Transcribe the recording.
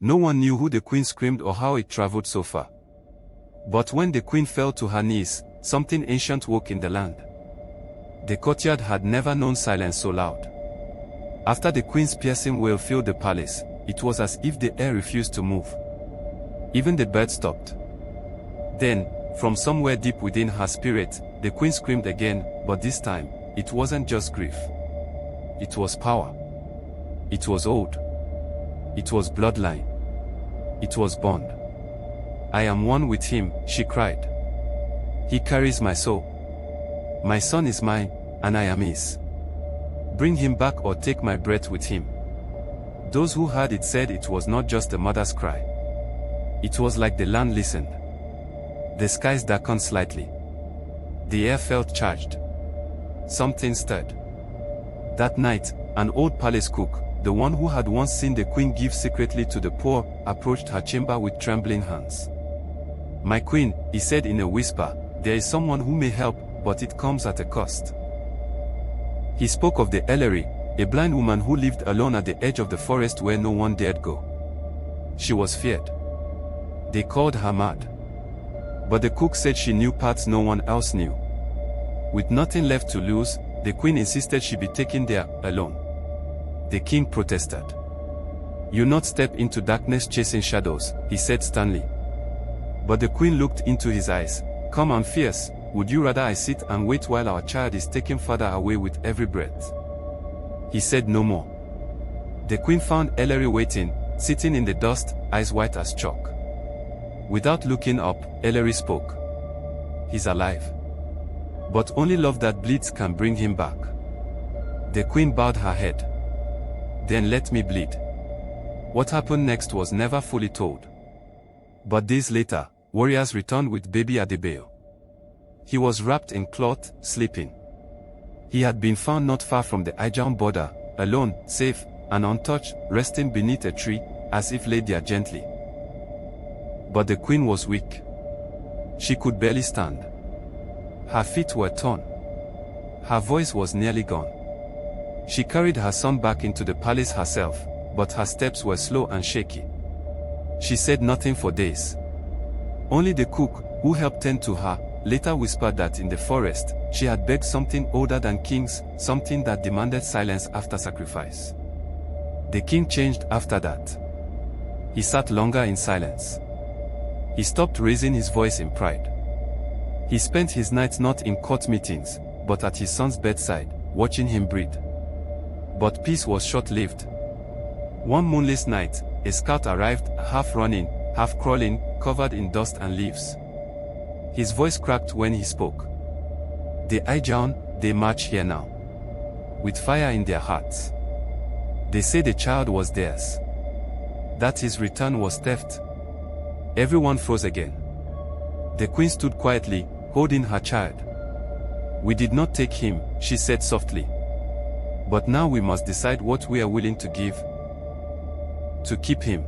No one knew who the queen screamed or how it traveled so far. But when the queen fell to her knees, something ancient woke in the land. The courtyard had never known silence so loud. After the queen's piercing wail filled the palace, it was as if the air refused to move. Even the birds stopped. Then, from somewhere deep within her spirit, the queen screamed again, but this time, it wasn't just grief. It was power. It was old. It was bloodline. It was bond. I am one with him, she cried. He carries my soul. My son is mine, and I am his. Bring him back or take my breath with him. Those who heard it said it was not just a mother's cry. It was like the land listened. The skies darkened slightly. The air felt charged. Something stirred. That night, an old palace cook, the one who had once seen the queen give secretly to the poor, approached her chamber with trembling hands. My queen, he said in a whisper, there is someone who may help, but it comes at a cost. He spoke of the Ellery, a blind woman who lived alone at the edge of the forest where no one dared go. She was feared. They called her mad. But the cook said she knew paths no one else knew. With nothing left to lose, the queen insisted she be taken there, alone. The king protested. "You not step into darkness chasing shadows," he said sternly. But the queen looked into his eyes. "Come and fierce, would you rather I sit and wait while our child is taken farther away with every breath?" He said no more. The queen found Ellery waiting, sitting in the dust, eyes white as chalk. Without looking up, Ellery spoke. "He's alive. But only love that bleeds can bring him back." The queen bowed her head. "Then let me bleed." What happened next was never fully told. But days later, warriors returned with baby Adebayo. He was wrapped in cloth, sleeping. He had been found not far from the Ijaun border, alone, safe, and untouched, resting beneath a tree, as if laid there gently. But the queen was weak. She could barely stand. Her feet were torn. Her voice was nearly gone. She carried her son back into the palace herself, but her steps were slow and shaky. She said nothing for days. Only the cook, who helped tend to her, later whispered that in the forest, she had begged something older than kings, something that demanded silence after sacrifice. The king changed after that. He sat longer in silence. He stopped raising his voice in pride. He spent his nights not in court meetings, but at his son's bedside, watching him breathe. But peace was short-lived. One moonless night, a scout arrived, half running, half crawling, covered in dust and leaves. His voice cracked when he spoke. "The Ijaun, they march here now. With fire in their hearts. They say the child was theirs. That his return was theft." Everyone froze again. The queen stood quietly, holding her child. "We did not take him," she said softly. "But now we must decide what we are willing to give. To keep him."